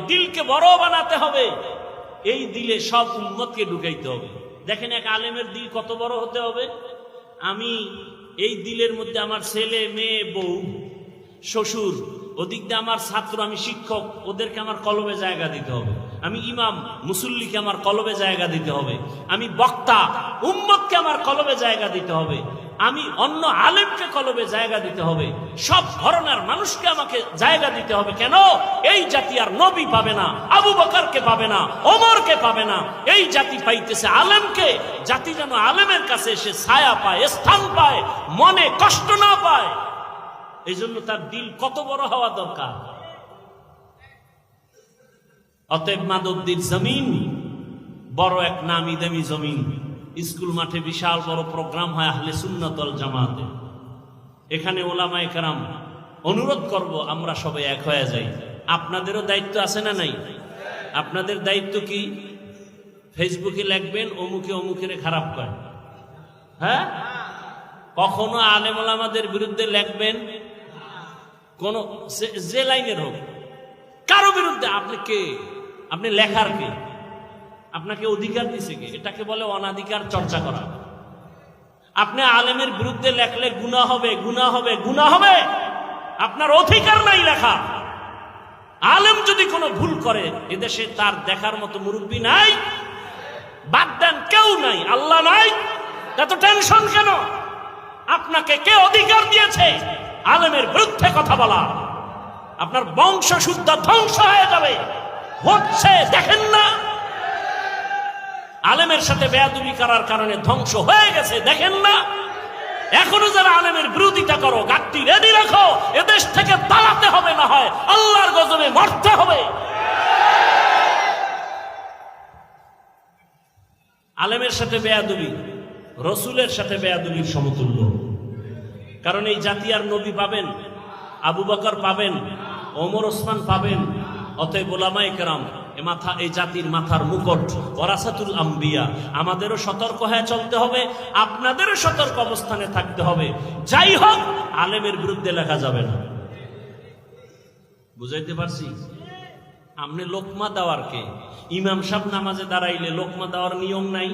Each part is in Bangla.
দিলকে বড় বানাতে হবে, এই দিলে সব উম্মতকে ঢুকাইতে হবে। দেখেন এক আলেমের দিল কত বড় হতে হবে। আমি এই দিলের মধ্যে আমার ছেলে মেয়ে বউ শ্বশুর, ওদিক দিয়ে আমার ছাত্র, আমি শিক্ষক, ওদেরকে আমার কলবে জায়গা দিতে হবে। আমি ইমাম মুসল্লিকে আমার কলবে জায়গা দিতে হবে। আমি বক্তা উম্মতকে আমার কলবে জায়গা দিতে হবে। আমি অন্য আলেমকে কলবে জায়গা দিতে হবে। সব ধরনের মানুষকে আমাকে জায়গা দিতে হবে। কেন? এই জাতি আর নবী পাবে না, আবু বকরকে পাবে না, ওমরকে পাবে না। এই জাতি পাইতেছে আলেমকে। জাতি যেন আলেমের কাছে এসে ছায়া পায়, স্থান পায়, মনে কষ্ট না পায়। এই জন্য তার দিল কত বড় হওয়া দরকার। অতএব মাদুদ্দির জমিন বড় এক নামি দামি জমিন। স্কুল মাঠে বিশাল বড় প্রোগ্রাম হয় আহলে সুন্নাত ওয়াল জামাতে। এখানে ওলামায়ে কেরাম অনুরোধ করব আমরা সবাই এক হয়ে যাই। আপনাদেরও দায়িত্ব আছে না নাই? আপনাদের দায়িত্ব কি? ফেসবুকে লিখবেন অমুকে অমুকের খারাপ করে, হ্যাঁ? কখনো আলেম ওলামাদের বিরুদ্ধে লিখবেন, কোন যে লাইনের হোক, কারো বিরুদ্ধে। আপনি কে? আপনি লেখার কে? আপনাকে অধিকার দিছে কে? এটাকে বলে অনাধিকার চর্চা করা। আপনি আলেমের বিরুদ্ধে লেখলে গুনাহ হবে, গুনাহ হবে, গুনাহ হবে। আপনার অধিকার নাই লেখা। আলেম যদি কোনো ভুল করে, এদেশে তার দেখার মতো মুরব্বী নাই, বাদ দেন, কেউ নাই, আল্লাহ নাই, এত টেনশন কেন? আপনাকে কে অধিকার দিয়েছে আলেমের বিরুদ্ধে কথা বলা? আপনার বংশ শুদ্ধ ধ্বংস হয়ে যাবে। হচ্ছে, দেখেন না? আলেমের সাথে বেয়াদবি করার কারণে ধ্বংস হয়ে গেছে, দেখেন না? এখনো যারা আলেমের বিরোধিতা করো, গাঁটটি রেডি রাখো, এদেশ থেকে পালাতে হবে, না হয় আল্লাহর গজবে মরতে হবে। আলেমের সাথে বেয়াদবি রসুলের সাথে বেয়াদবির সমতুল্য। কারণ এই জাতি আর নবী পাবেন, আবু বকর পাবেন, ওমর ওসমান পাবেন। অতএব ওলামায়ে কেরাম মাথা, এই জাতির মাথার মুকুট, ওয়ারাসাতুল আম্বিয়া। আমাদেরও সতর্ক হয়ে চলতে হবে, আপনাদেরও সতর্ক অবস্থানে থাকতে হবে। যাই হোক, আলেমের বিরুদ্ধে লেখা যাবে না। বুঝাইতে পারছি? আপনি লোকমা দেওয়ার কে? ইমাম সাহেব নামাজে দাঁড়াইলে লোকমা দেওয়ার নিয়ম নাই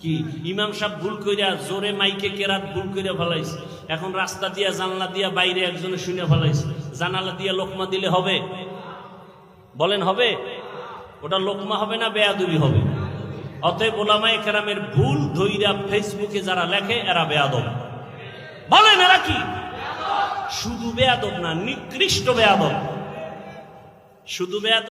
কি? ইমাম সাহেব ভুল কইরা জোরে মাইকে কেরাত ভুল কইরা ফেলাইছে, এখন রাস্তা দিয়া জানলা দিয়া বাইরে একজনে শুনে ফেলাইছে, জানালা দিয়া লোকমা দিলে হবে? বলেন হবে? ওটা লোকমা হবে না বেয়াদবি হবে? অতএব ওলামায়ে কেরামের ভুল ধইরা ফেসবুকে যারা লেখে এরা বেয়াদব। বলেন এরা কি? শুধু বেয়াদব না, নিকৃষ্ট বেয়াদব। শুধু বেয়াদব